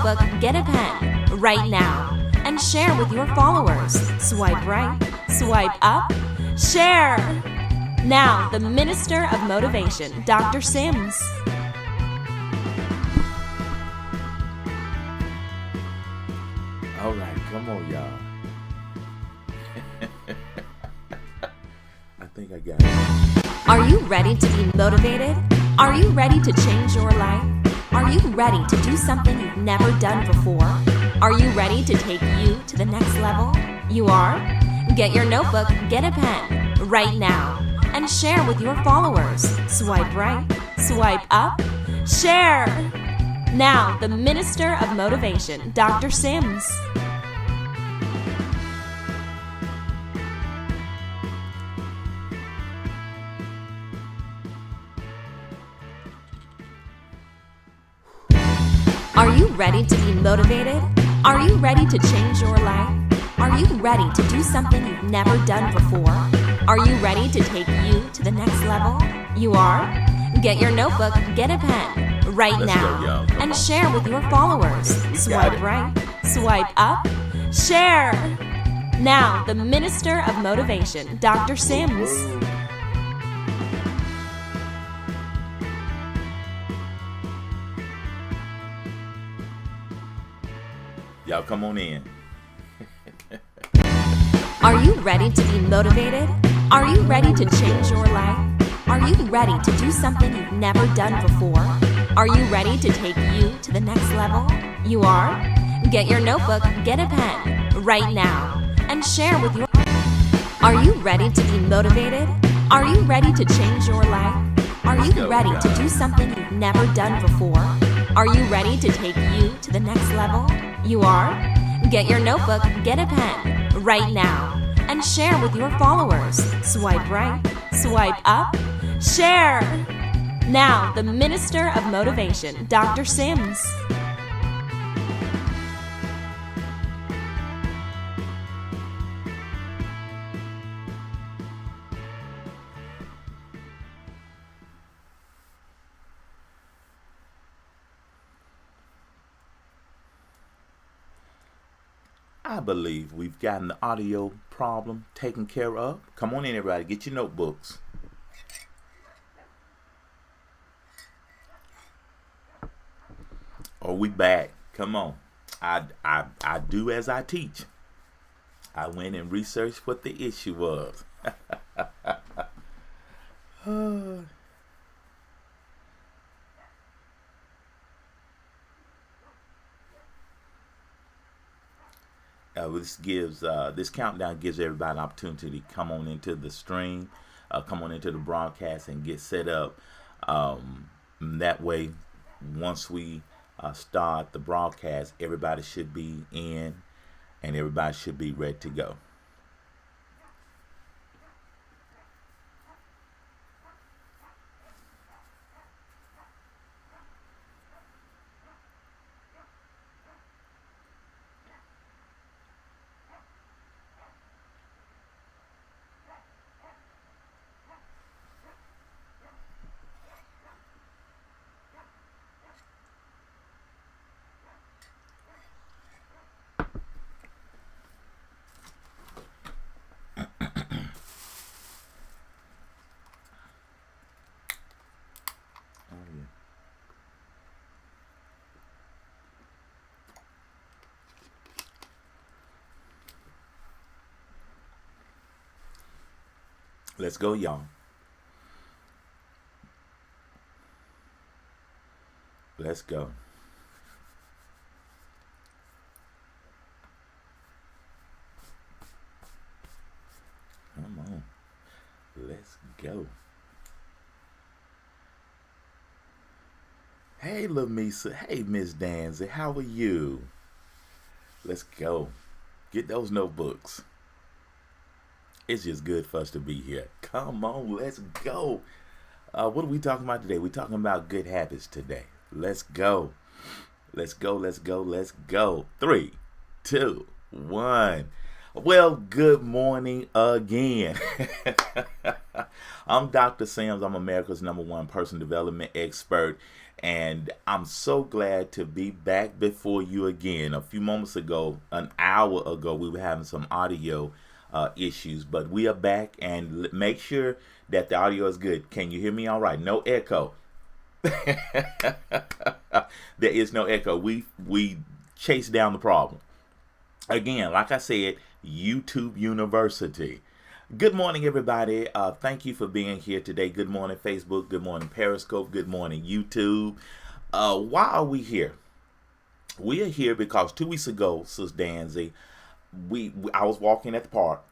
notebook, get a pen right now and share with your followers. Swipe right, swipe up, share. Now, the Minister of Motivation, Dr. Sims. All right, come on, y'all. I think I got it. Are you ready to be motivated? Are you ready to change your life? Are you ready to do something you've never done before? Are you ready to take you to the next level? You are? Get your notebook, get a pen right now and share with your followers. Swipe right, swipe up, share. Now, the Minister of Motivation, Dr. Sims. Are you ready to be motivated? Are you ready to change your life? Are you ready to do something you've never done before? Are you ready to take you to the next level? You are? Get your notebook, get a pen right now and share with your followers. Swipe right, swipe up, share. Now, the Minister of Motivation, Dr. Sims. Y'all come on in. Are you ready to be motivated? Are you ready to change your life? Are you ready to do something you've never done before? Are you ready to take you to the next level? You are? Get your notebook, get a pen right now and share with your... Are you ready to be motivated? Are you ready to change your life? Are you ready to do something you've never done before? Are you ready to take you to the next level? You are? Get your notebook, get a pen right now and share with your followers. Swipe right, swipe up, share. Now, the Minister of Motivation, Dr. Sims. I believe we've gotten the audio problem taken care of. Come on in, everybody. Get your notebooks. Are we back? Come on. I do as I teach. I went and researched what the issue was. This countdown gives everybody an opportunity to come on into the stream, come on into the broadcast and get set up. That way, once we start the broadcast, everybody should be in and everybody should be ready to go. Let's go, y'all. Let's go. Come on. Let's go. Hey, Lamisa. Hey, Miss Danzy. How are you? Let's go. Get those notebooks. It's just good for us to be here. Come on, let's go. What are we talking about today? We're talking about good habits today. Let's go. Let's go, let's go, let's go. 3, 2, 1. Well, good morning again. I'm Dr. Sims. I'm America's #1 person development expert, and I'm so glad to be back before you again. A few moments ago, an hour ago, we were having some audio issues, but we are back, and make sure that the audio is good. Can you hear me all right? No echo. There is no echo. We chased down the problem. Again, like I said, YouTube University. Good morning, everybody. Thank you for being here today. Good morning, Facebook. Good morning, Periscope. Good morning, YouTube. Why are we here? We are here because 2 weeks ago, Sis Danzy, I was walking at the park,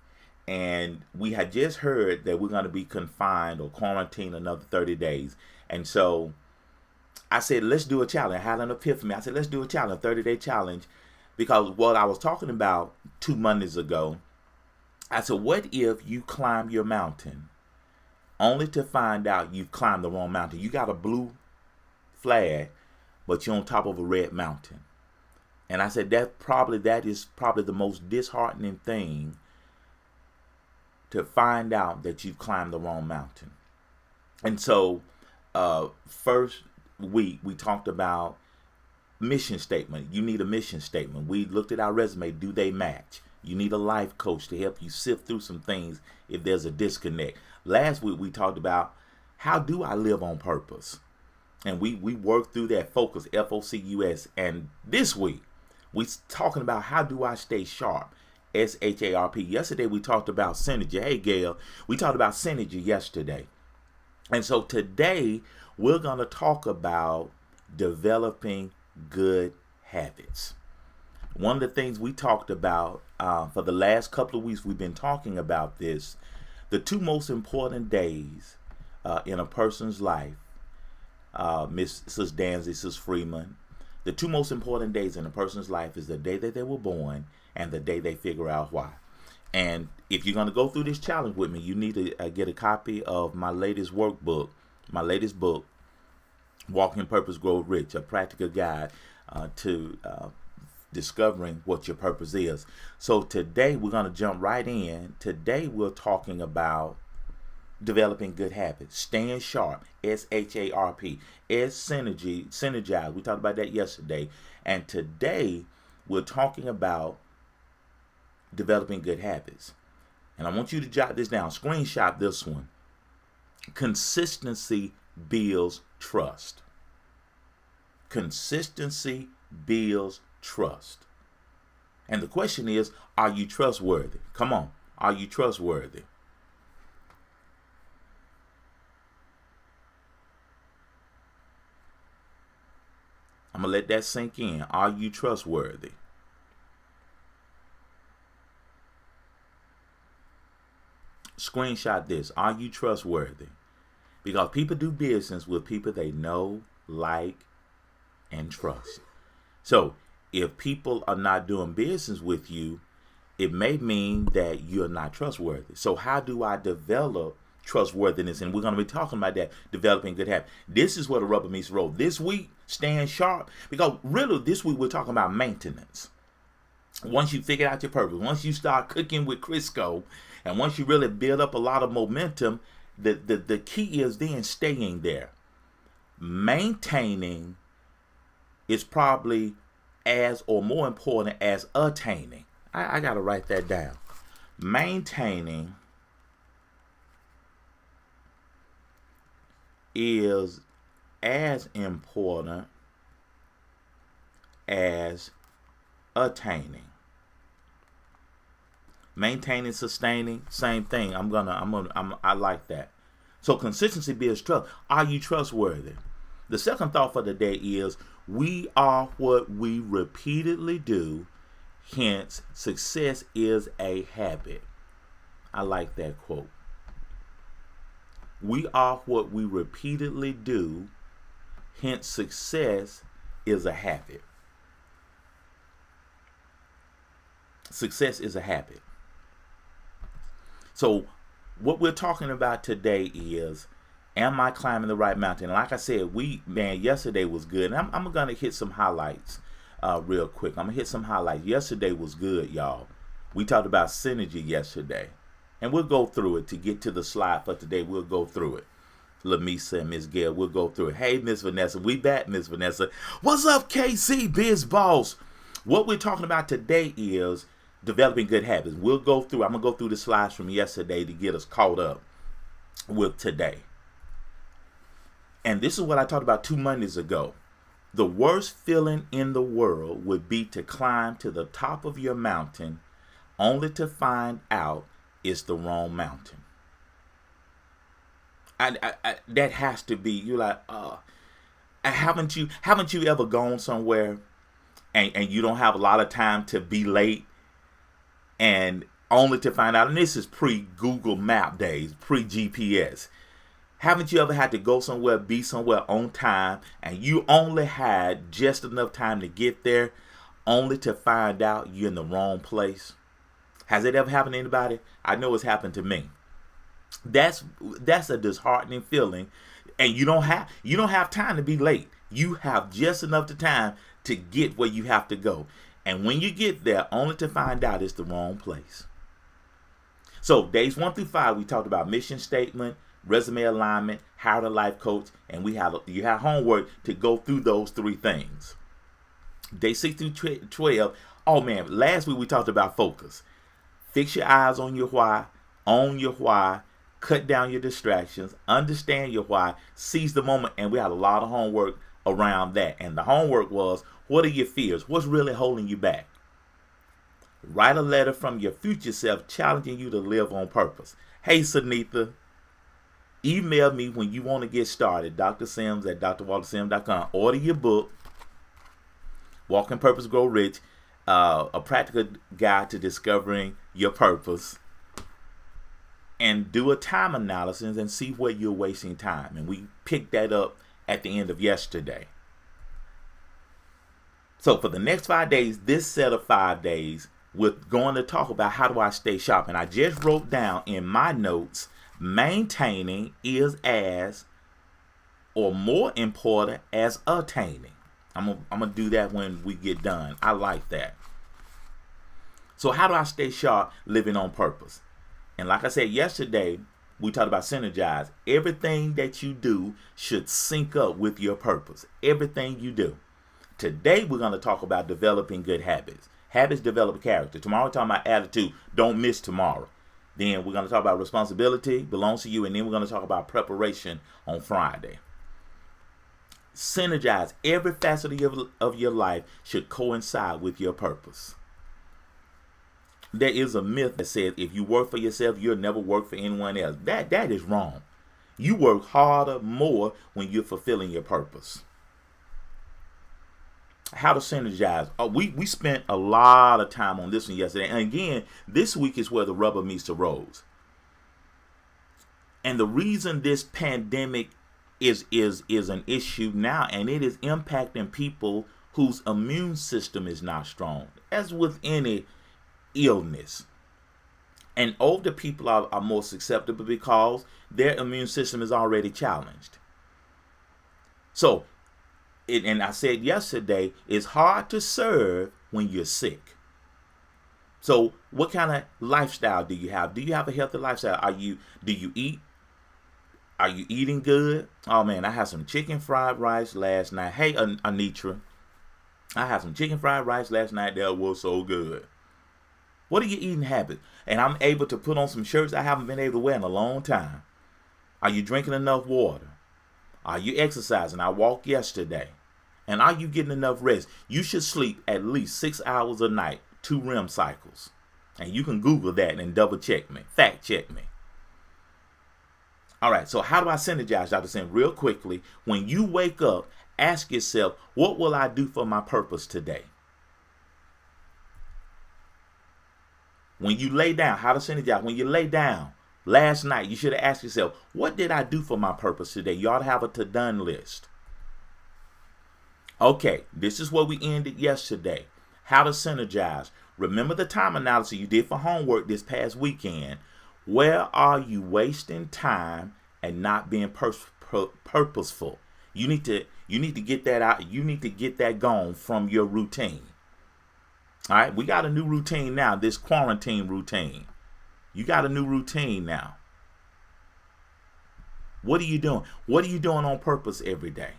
and we had just heard that we're going to be confined or quarantined another 30 days. And so I said, let's do a challenge. I had an epiphany. I said, let's do a challenge, a 30-day challenge. Because what I was talking about 2 Mondays ago, I said, what if you climb your mountain only to find out you've climbed the wrong mountain? You got a blue flag, but you're on top of a red mountain. And I said, that is probably the most disheartening thing, to find out that you've climbed the wrong mountain. And so first week we talked about mission statement. You need a mission statement. We looked at our resume. Do they match? You need a life coach to help you sift through some things if there's a disconnect. Last week we talked about, how do I live on purpose? And we worked through that focus, FOCUS. And this week we're talking about, how do I stay sharp? SHARP. Yesterday we talked about synergy. Hey Gail, we talked about synergy yesterday. And so today we're going to talk about developing good habits. One of the things we talked about for the last couple of weeks, we've been talking about this. The 2 most important days in a person's life, Mrs. Danzy, Mrs. Freeman, the 2 most important days in a person's life is the day that they were born and the day they figure out why. And if you're going to go through this challenge with me, you need to get a copy of my latest workbook, my latest book, Walking Purpose, Grow Rich, a practical guide to discovering what your purpose is. So today we're going to jump right in. Today we're talking about developing good habits, staying sharp, SHARP, synergize. We talked about that yesterday. And today we're talking about developing good habits. And I want you to jot this down, screenshot this one. Consistency builds trust. Consistency builds trust. And the question is, are you trustworthy? Come on, are you trustworthy? I'm going to let that sink in. Are you trustworthy? Screenshot this. Are you trustworthy? Because people do business with people they know, like, and trust. So if people are not doing business with you, it may mean that you're not trustworthy. So how do I develop trustworthiness? And we're going to be talking about that, developing good habits. This is where the rubber meets the road. This week, stand sharp. Because really, this week we're talking about maintenance. Once you figure out your purpose, once you start cooking with Crisco, and once you really build up a lot of momentum, the key is then staying there. Maintaining is probably as or more important as attaining. I got to write that down. Maintaining is as important as attaining. Maintaining, sustaining, same thing. I like that. So consistency builds trust. Are you trustworthy? The second thought for the day is, we are what we repeatedly do. Hence, success is a habit. I like that quote. We are what we repeatedly do. Hence, success is a habit. Success is a habit. So what we're talking about today is, am I climbing the right mountain? Like I said, yesterday was good. And I'm going to hit some highlights real quick. I'm going to hit some highlights. Yesterday was good, y'all. We talked about synergy yesterday. And we'll go through it to get to the slide for today. We'll go through it. Lamisa and Miss Gail, we'll go through it. Hey, Miss Vanessa, we back, Miss Vanessa. What's up, KC, Biz Boss? What we're talking about today is developing good habits. We'll go through, I'm going to go through the slides from yesterday to get us caught up with today. And this is what I talked about 2 Mondays ago. The worst feeling in the world would be to climb to the top of your mountain only to find out it's the wrong mountain. That has to be, you're like, haven't you ever gone somewhere and you don't have a lot of time to be late, and only to find out, and this is pre-Google Map days, pre-GPS. Haven't you ever had to go somewhere, be somewhere on time, and you only had just enough time to get there, only to find out you're in the wrong place? Has it ever happened to anybody? I know it's happened to me. That's a disheartening feeling, and you don't have time to be late. You have just enough time to get where you have to go, and when you get there, only to find out it's the wrong place. So days 1 through 5, we talked about mission statement, resume alignment, how to life coach, and you have homework to go through those 3 things. Day 6 through 12. Oh man, last week we talked about focus. Fix your eyes on your why, own your why, cut down your distractions, understand your why, seize the moment, and we had a lot of homework around that. And the homework was, what are your fears? What's really holding you back? Write a letter from your future self challenging you to live on purpose. Hey, Sunitha, email me when you want to get started, Dr. Sims at drwaltersims.com. Order your book, Walk in Purpose, Grow Rich, a practical guide to discovering your purpose, and do a time analysis and see where you're wasting time. And we picked that up at the end of yesterday. So for the next 5 days, this set of 5 days, we're going to talk about how do I stay sharp. And I just wrote down in my notes, maintaining is as or more important as attaining. I'm gonna do that when we get done. I like that. So how do I stay sharp living on purpose? And like I said yesterday, we talked about synergize. Everything that you do should sync up with your purpose. Everything you do. Today, we're going to talk about developing good habits. Habits develop character. Tomorrow, we're talking about attitude. Don't miss tomorrow. Then we're going to talk about responsibility, belongs to you. And then we're going to talk about preparation on Friday. Synergize. Every facet of your life should coincide with your purpose. There is a myth that says if you work for yourself, you'll never work for anyone else. That is wrong. You work harder, more when you're fulfilling your purpose. How to synergize. We spent a lot of time on this one yesterday. And again, this week is where the rubber meets the road. And the reason this pandemic is an issue now, and it is impacting people whose immune system is not strong, as with any illness. And older people are more susceptible because their immune system is already challenged. So, and I said yesterday, it's hard to serve when you're sick. So what kind of lifestyle do you have? Do you have a healthy lifestyle? Do you eat? Are you eating good? Oh man, I had some chicken fried rice last night. Hey, Anitra, I had some chicken fried rice last night. That was so good. What are your eating habits? And I'm able to put on some shirts I haven't been able to wear in a long time. Are you drinking enough water? Are you exercising? I walked yesterday. And are you getting enough rest? You should sleep at least 6 hours a night, 2 REM cycles. And you can Google that and double check me, fact check me. All right, so how do I synergize, Dr. Sim? Real quickly, when you wake up, ask yourself, what will I do for my purpose today? When you lay down, how to synergize? When you lay down last night, you should have asked yourself, what did I do for my purpose today? You ought to have a to-done list. Okay, this is where we ended yesterday. How to synergize. Remember the time analysis you did for homework this past weekend. Where are you wasting time and not being purposeful? You need to get that out. You need to get that gone from your routine. All right, we got a new routine now, this quarantine routine. You got a new routine now. What are you doing? What are you doing on purpose every day?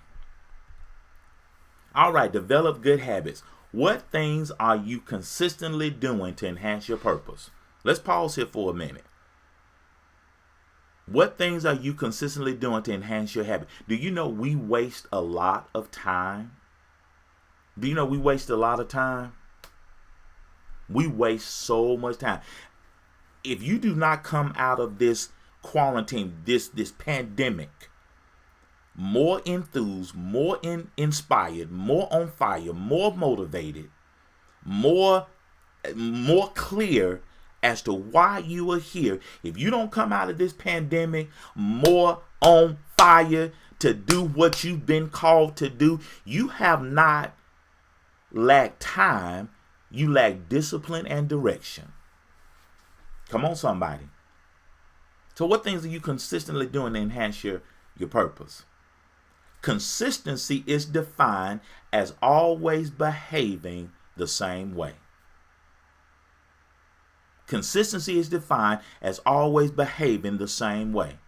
All right, develop good habits. What things are you consistently doing to enhance your purpose? Let's pause here for a minute. What things are you consistently doing to enhance your habit? Do you know we waste a lot of time? Do you know we waste a lot of time? We waste so much time. If you do not come out of this quarantine, this pandemic, more enthused, more inspired, more on fire, more motivated, more clear as to why you are here. If you don't come out of this pandemic more on fire to do what you've been called to do, you have not lacked time, you lack discipline and direction. Come on, somebody. So what things are you consistently doing to enhance your purpose? Consistency is defined as always behaving the same way. Consistency is defined as always behaving the same way.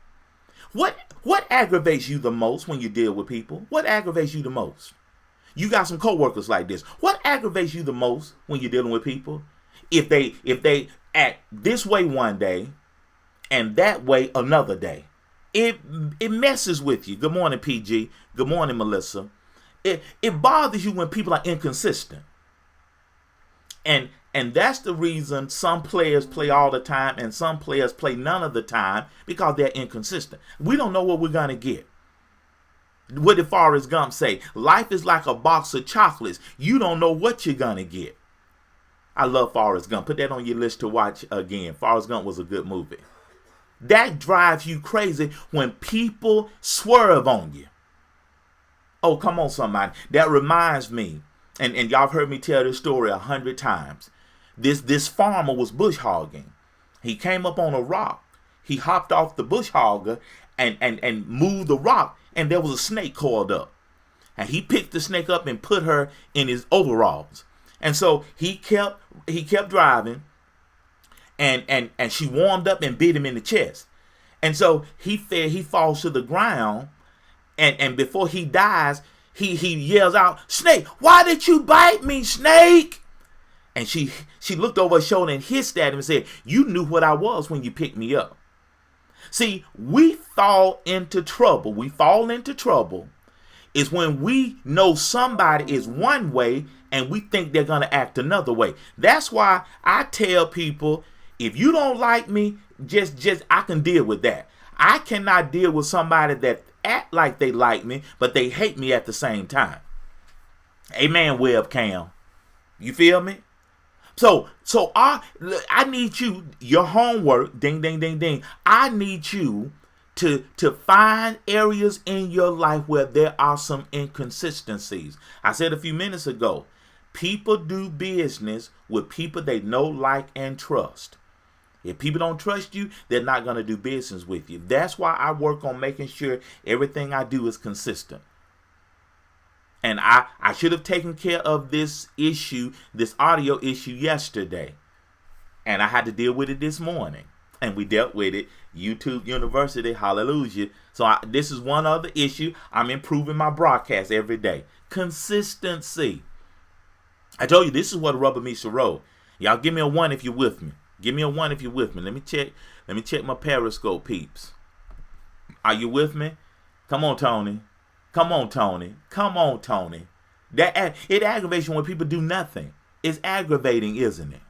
What aggravates you the most when you deal with people? What aggravates you the most? You got some coworkers like this. What aggravates you the most when you're dealing with people? If they act this way one day and that way another day, it messes with you. Good morning, PG. Good morning, Melissa. It bothers you when people are inconsistent. And that's the reason some players play all the time and some players play none of the time, because they're inconsistent. We don't know what we're going to get. What did Forrest Gump say? Life is like a box of chocolates. You don't know what you're going to get. I love Forrest Gump. Put that on your list to watch again. Forrest Gump was a good movie. That drives you crazy when people swerve on you. Oh, come on, somebody. That reminds me, and y'all have heard me tell this story 100 times. This farmer was bush hogging. He came up on a rock. He hopped off the bush hogger and moved the rock, and there was a snake coiled up. And he picked the snake up and put her in his overalls. And so he kept driving, and she warmed up and bit him in the chest. And so he falls to the ground, and before he dies, he yells out, "Snake, why did you bite me, snake?" And she looked over her shoulder and hissed at him and said, "You knew what I was when you picked me up." See, we fall into trouble. We fall into trouble is when we know somebody is one way and we think they're going to act another way. That's why I tell people, if you don't like me, just I can deal with that. I cannot deal with somebody that act like they like me, but they hate me at the same time. Amen, webcam. You feel me? So I need you, your homework, ding, ding, ding, ding. I need you to find areas in your life where there are some inconsistencies. I said a few minutes ago, people do business with people they know, like, and trust. If people don't trust you, they're not going to do business with you. That's why I work on making sure everything I do is consistent. And I should have taken care of this issue, this audio issue yesterday. And I had to deal with it this morning. And we dealt with it. YouTube University, hallelujah. So this is one other issue. I'm improving my broadcast every day. Consistency. I told you this is what rubber meets the road. Y'all give me a 1 if you're with me. Give me a 1 if you're with me. Let me check my Periscope peeps. Are you with me? Come on, Tony. Come on, Tony. Come on, Tony. It aggravates you when people do nothing. It's aggravating, isn't it?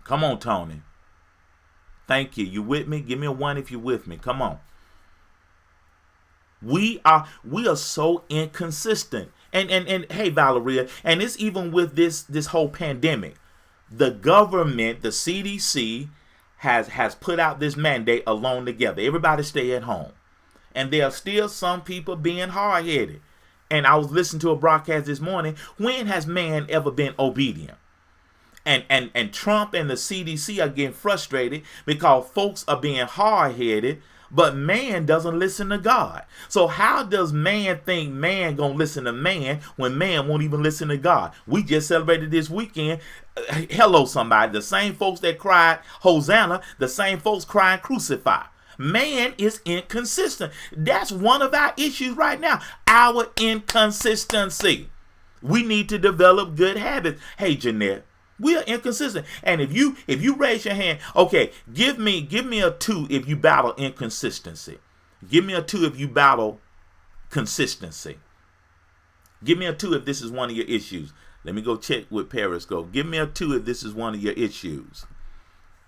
Come on, Tony. Thank you. You with me? Give me a 1 if you're with me. Come on. We are so inconsistent. And hey, Valeria, and it's even with this whole pandemic. The government, the CDC, has put out this mandate, alone together. Everybody stay at home. And there are still some people being hard-headed. And I was listening to a broadcast this morning. When has man ever been obedient? And Trump and the CDC are getting frustrated because folks are being hard-headed, But man doesn't listen to God. So how does man think man gonna listen to man when man won't even listen to God? We just celebrated this weekend. Hello, somebody. The same folks that cried Hosanna, the same folks crying crucify. Man is inconsistent. That's one of our issues right now. Our inconsistency. We need to develop good habits. Hey, Jeanette, we are inconsistent. And if you raise your hand, okay, give me a 2 if you battle inconsistency. Give me a 2 if you battle consistency. Give me a 2 if this is one of your issues. Let me go check with Periscope. Give me a 2 if this is one of your issues.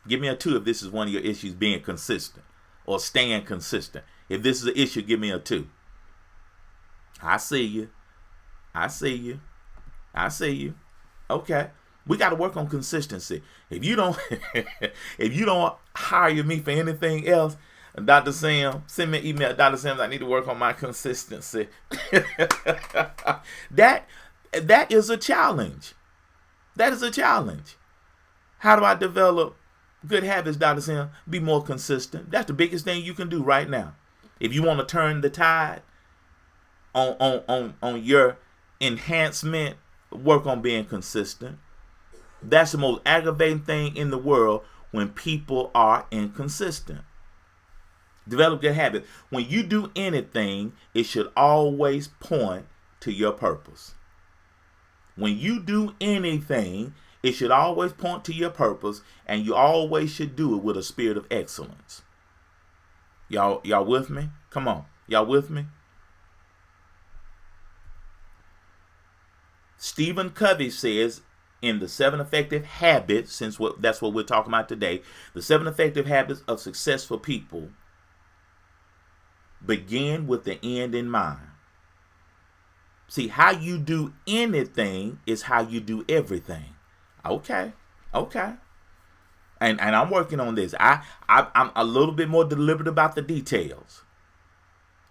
Give me a 2 if this is one of your issues, being consistent or staying consistent. If this is an issue, give me a 2. I see you. I see you. I see you. Okay. We got to work on consistency. If you don't hire me for anything else, Dr. Sam, send me an email. Dr. Sam, I need to work on my consistency. That is a challenge. That is a challenge. How do I develop good habits, Dr. Sam? Be more consistent. That's the biggest thing you can do right now. If you want to turn the tide on your enhancement, work on being consistent. That's the most aggravating thing in the world, when people are inconsistent. Develop good habits. When you do anything, it should always point to your purpose. When you do anything, it should always point to your purpose, and you always should do it with a spirit of excellence. Y'all with me? Come on. Y'all with me? Stephen Covey says in the 7 effective habits, that's what we're talking about today, the 7 effective habits of successful people begin with the end in mind. See, how you do anything is how you do everything. Okay. And I'm working on this. I'm a little bit more deliberate about the details.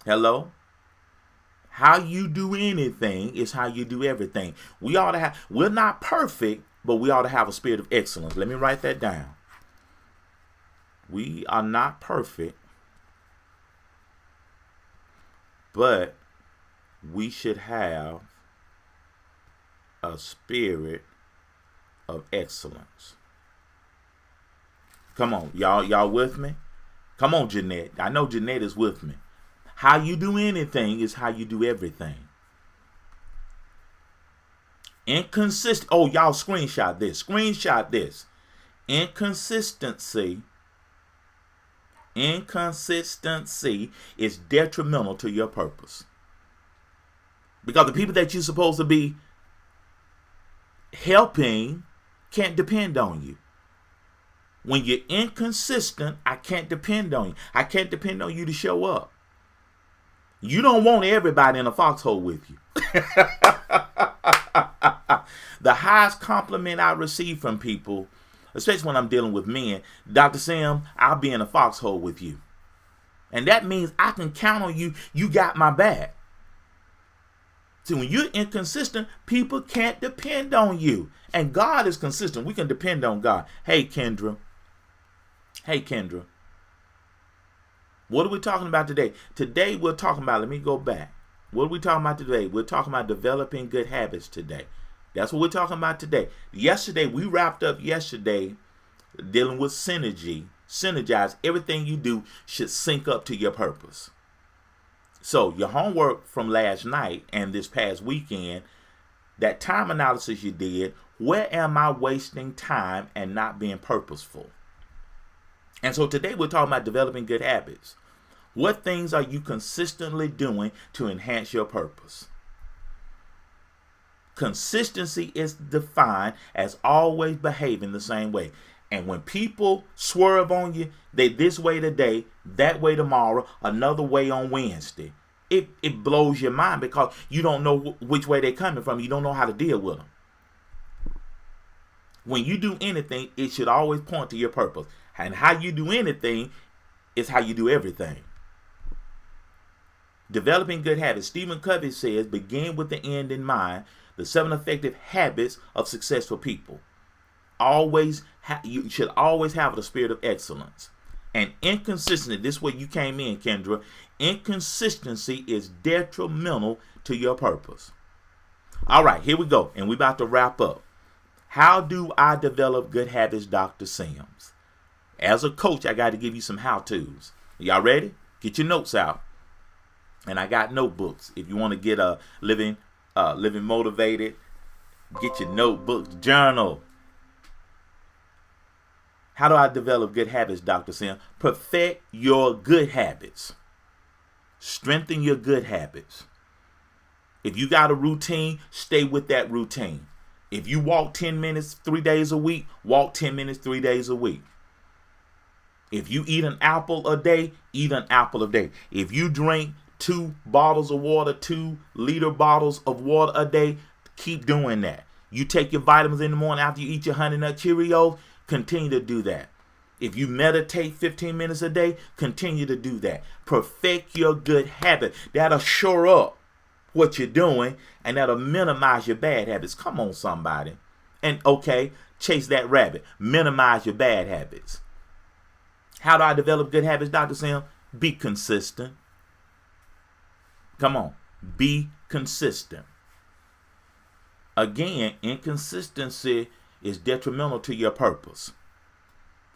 Hello? How you do anything is how you do everything. We're not perfect, but we ought to have a spirit of excellence. Let me write that down. We are not perfect, but we should have a spirit of excellence. Come on, y'all with me? Come on, Jeanette. I know Jeanette is with me. How you do anything is how you do everything. Inconsistent. Oh, y'all screenshot this. Inconsistency is detrimental to your purpose. Because the people that you're supposed to be helping can't depend on you. When you're inconsistent, I can't depend on you. I can't depend on you to show up. You don't want everybody in a foxhole with you. The highest compliment I receive from people, especially when I'm dealing with men, Dr. Sam, I'll be in a foxhole with you. And that means I can count on you. You got my back. See, when you're inconsistent, people can't depend on you. And God is consistent. We can depend on God. Hey, Kendra. What are we talking about today? Today we're talking about, let me go back. What are we talking about today? We're talking about developing good habits today. That's what we're talking about today. We wrapped up yesterday dealing with synergy. Synergize. Everything you do should sync up to your purpose. So your homework from last night and this past weekend, that time analysis you did, where am I wasting time and not being purposeful? And so today we're talking about developing good habits. What things are you consistently doing to enhance your purpose? Consistency is defined as always behaving the same way. And when people swerve on you, they this way today, that way tomorrow, another way on Wednesday, it blows your mind because you don't know which way they're coming from. You don't know how to deal with them. When you do anything, it should always point to your purpose. And how you do anything is how you do everything. Developing good habits. Stephen Covey says, begin with the end in mind. The 7 effective habits of successful people. You should always have the spirit of excellence. And inconsistency, this is where you came in, Kendra. Inconsistency is detrimental to your purpose. All right, here we go. And we're about to wrap up. How do I develop good habits, Dr. Sims? As a coach, I got to give you some how-tos. Y'all ready? Get your notes out. And I got notebooks. If you want to get a living motivated, get your notebooks, journal. How do I develop good habits, Dr. Sim? Perfect your good habits. Strengthen your good habits. If you got a routine, stay with that routine. If you walk 10 minutes 3 days a week, walk 10 minutes 3 days a week. If you eat an apple a day, eat an apple a day. If you drink 2 bottles of water, 2-liter bottles of water a day, keep doing that. You take your vitamins in the morning after you eat your Honey Nut Cheerios, continue to do that. If you meditate 15 minutes a day, continue to do that. Perfect your good habit. That'll shore up what you're doing, and that'll minimize your bad habits. Come on, somebody. And okay, chase that rabbit. Minimize your bad habits. How do I develop good habits, Dr. Sim? Be consistent. Come on. Be consistent. Again, inconsistency is detrimental to your purpose.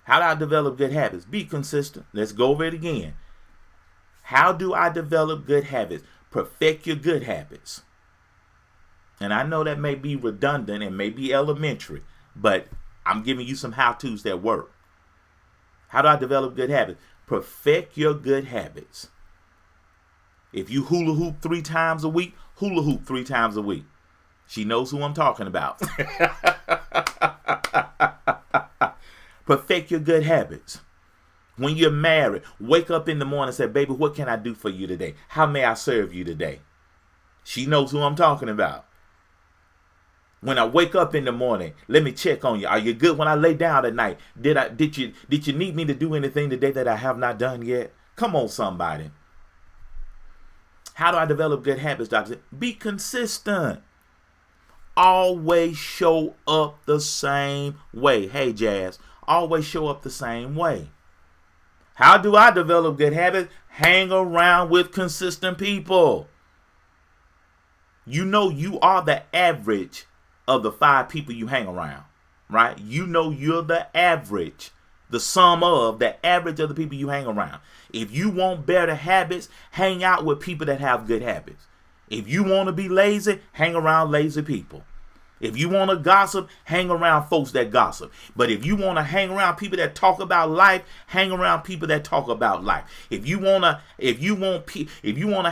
How do I develop good habits? Be consistent. Let's go over it again. How do I develop good habits? Perfect your good habits. And I know that may be redundant and may be elementary, but I'm giving you some how-tos that work. How do I develop good habits? Perfect your good habits. If you hula hoop 3 times a week, hula hoop 3 times a week. She knows who I'm talking about. Perfect your good habits. When you're married, wake up in the morning and say, baby, what can I do for you today? How may I serve you today? She knows who I'm talking about. When I wake up in the morning, let me check on you. Are you good when I lay down at night? Did you need me to do anything today that I have not done yet? Come on, somebody. How do I develop good habits, Doctor? Be consistent. Always show up the same way. Hey, Jazz, always show up the same way. How do I develop good habits? Hang around with consistent people. You know you are the average of the 5 people you hang around, right? You know you're the average, the sum of the average of the people you hang around. If you want better habits, hang out with people that have good habits. If you want to be lazy, hang around lazy people. If you want to gossip, hang around folks that gossip. But if you want to hang around people that talk about life, hang around people that talk about life. If you want to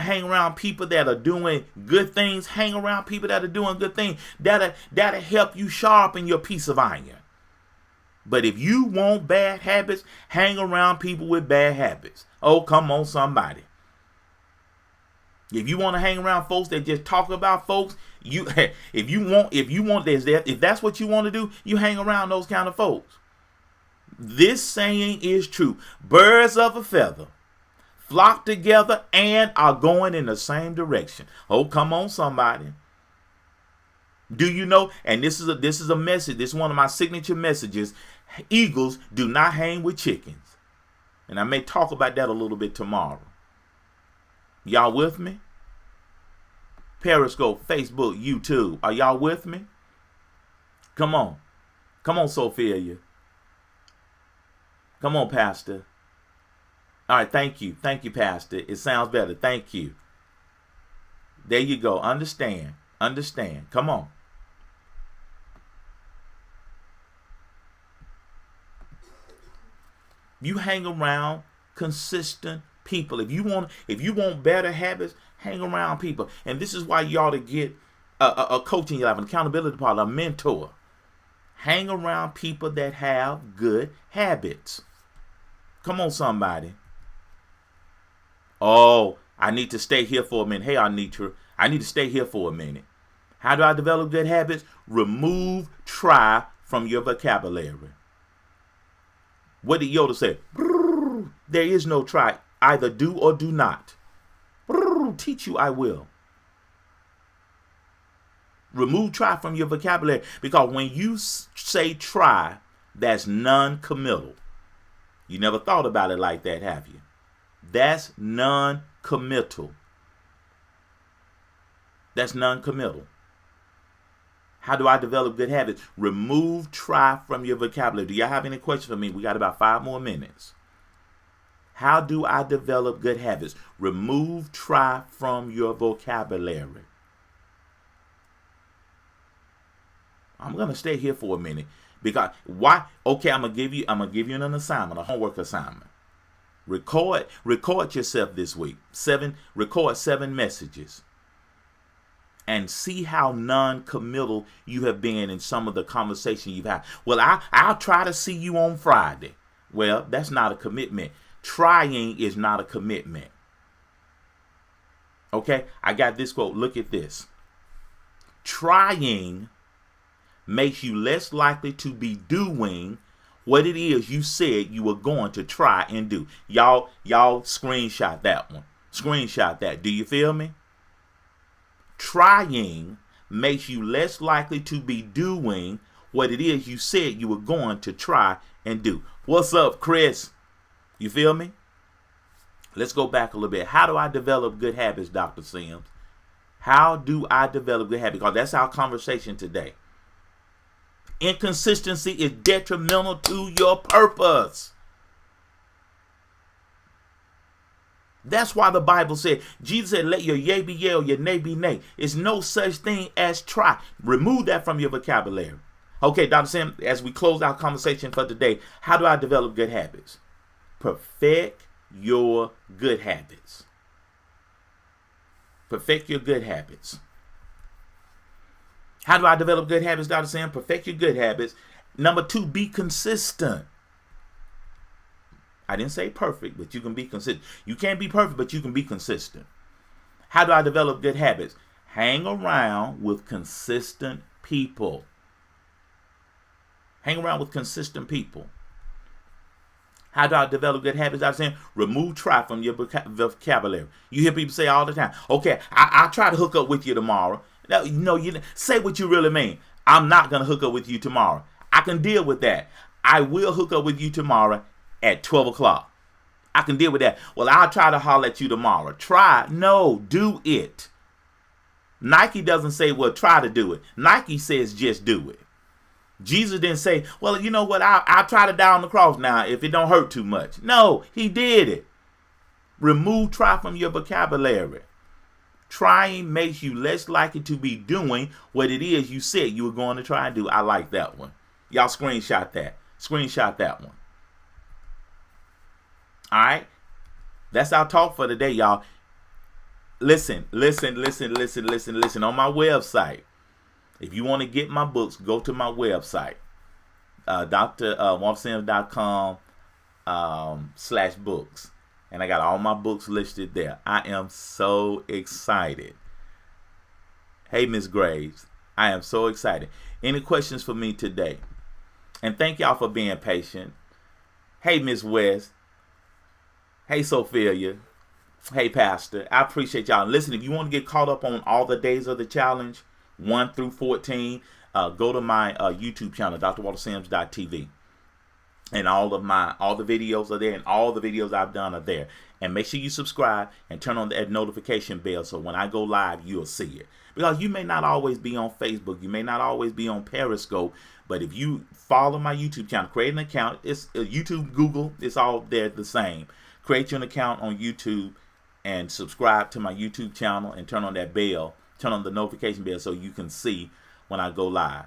hang around people that are doing good things, hang around people that are doing good things. That'll help you sharpen your piece of iron. But if you want bad habits, hang around people with bad habits. Oh, come on, somebody. If you want to hang around folks that just talk about folks, if that's what you want to do, you hang around those kind of folks. This saying is true. Birds of a feather flock together and are going in the same direction. Oh, come on, somebody. Do you know? And this is a message. This is one of my signature messages. Eagles do not hang with chickens. And I may talk about that a little bit tomorrow. Y'all with me? Periscope, Facebook, YouTube. Are y'all with me? Come on. Come on, Sophia. Come on, Pastor. All right, thank you. Thank you, Pastor. It sounds better. Thank you. There you go. Understand. Understand. Come on. You hang around consistent people. If you want better habits, hang around people. And this is why you ought to get a coach in your life, an accountability partner, a mentor. Hang around people that have good habits. Come on, somebody. Oh, I need to stay here for a minute. Hey, Anitra, I need to stay here for a minute. How do I develop good habits? Remove try from your vocabulary. What did Yoda say? There is no try. Either do or do not. Teach you I will. Remove try from your vocabulary, because when you say try, that's non-committal. You never thought about it like that, have you? That's non-committal. That's non-committal. How do I develop good habits? Remove try from your vocabulary. Do y'all have any questions for me? We got about 5 more minutes. How do I develop good habits? Remove try from your vocabulary. I'm gonna stay here for a minute because why? Okay, I'm gonna give you an assignment, a homework assignment. Record yourself this week. Record 7 messages. And see how non-committal you have been in some of the conversation you've had. Well, I'll try to see you on Friday. Well, that's not a commitment. Trying is not a commitment. Okay, I got this quote. Look at this. Trying makes you less likely to be doing what it is you said you were going to try and do. Y'all screenshot that one. Screenshot that. Do you feel me? Trying makes you less likely to be doing what it is you said you were going to try and do. What's up, Chris? You feel me? Let's go back a little bit. How do I develop good habits, Dr. Sims? How do I develop good habits? Because that's our conversation today. Inconsistency is detrimental to your purpose. That's why the Bible said, Jesus said, let your yea be yea or your nay be nay. It's no such thing as try. Remove that from your vocabulary. Okay, Dr. Sam, as we close our conversation for today, how do I develop good habits? Perfect your good habits. Perfect your good habits. How do I develop good habits, Dr. Sam? Perfect your good habits. Number 2, be consistent. I didn't say perfect, but you can be consistent. You can't be perfect, but you can be consistent. How do I develop good habits? Hang around with consistent people. Hang around with consistent people. How do I develop good habits? I was saying, remove try from your vocabulary. You hear people say all the time, okay, I'll try to hook up with you tomorrow. No, you say what you really mean. I'm not going to hook up with you tomorrow. I can deal with that. I will hook up with you tomorrow at 12 o'clock. I can deal with that. Well, I'll try to holler at you tomorrow. Try. No, do it. Nike doesn't say, well, try to do it. Nike says just do it. Jesus didn't say, well, you know what, I'll try to die on the cross now if it don't hurt too much. No, he did it. Remove try from your vocabulary. Trying makes you less likely to be doing what it is you said you were going to try and do. I like that one. Y'all screenshot that. Screenshot that one. All right. That's our talk for today, y'all. Listen. On my website, if you want to get my books, go to my website, drwaltersims.com/books. And I got all my books listed there. I am so excited. Hey, Miss Graves, I am so excited. Any questions for me today? And thank y'all for being patient. Hey, Miss West. Hey, Sophia. Hey, Pastor. I appreciate y'all. Listen, if you want to get caught up on all the days of the challenge, 1 through 14, go to my YouTube channel, drwaltersims.tv. And all the videos are there, and all the videos I've done are there. And make sure you subscribe and turn on that notification bell so when I go live, you'll see it. Because you may not always be on Facebook, you may not always be on Periscope, but if you follow my YouTube channel, create an account, it's YouTube, Google, it's all there the same. Create you an account on YouTube and subscribe to my YouTube channel and turn on that bell, turn on the notification bell so you can see when I go live.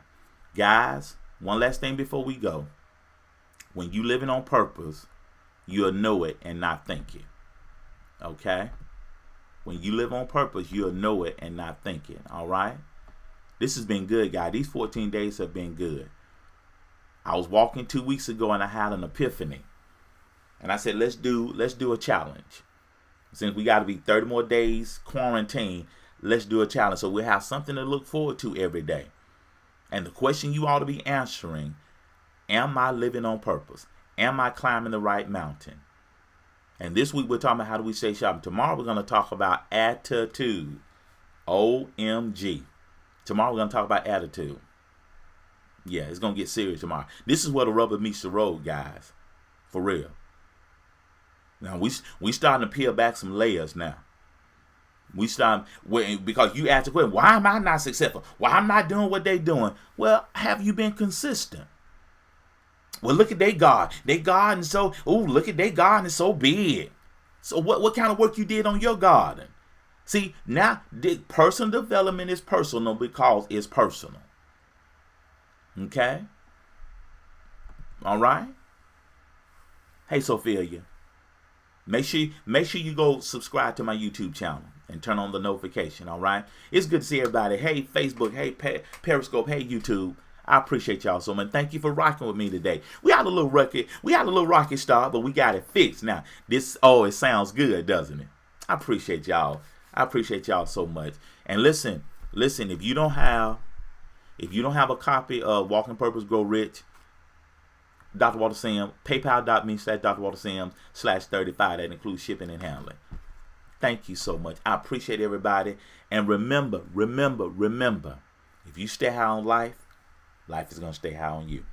Guys, one last thing before we go. When you living on purpose, you'll know it and not think it. Okay? When you live on purpose, you'll know it and not think it. All right? This has been good, guys. These 14 days have been good. I was walking 2 weeks ago and I had an epiphany. And I said, let's do a challenge. Since we got to be 30 more days quarantine, let's do a challenge so we'll have something to look forward to every day. And the question you ought to be answering, am I living on purpose? Am I climbing the right mountain? And this week we're talking about how do we stay sharp. Tomorrow we're going to talk about attitude. OMG. Tomorrow we're going to talk about attitude. Yeah, it's going to get serious tomorrow. This is where the rubber meets the road, guys. For real. Now we starting to peel back some layers now. We start because you asked the question, why am I not successful? Why I'm not doing what they doing? Well, have you been consistent? Well, look at their God. Their garden so look at their garden is so big. So what kind of work you did on your garden? See, now personal development is personal because it's personal. Okay? All right? Hey, Sophia. Make sure you go subscribe to my YouTube channel and turn on the notification, all right? It's good to see everybody. Hey, Facebook. Hey, Periscope. Hey, YouTube. I appreciate y'all so much. Thank you for rocking with me today. We had a little rocket start, but we got it fixed. Now, it sounds good, doesn't it? I appreciate y'all. I appreciate y'all so much. And listen, if you don't have a copy of Walk in Purpose, Grow Rich, Dr. Walter Sims, paypal.me/Dr. Walter Sims /35. That includes shipping and handling. Thank you so much. I appreciate everybody. And remember, if you stay high on life, life is going to stay high on you.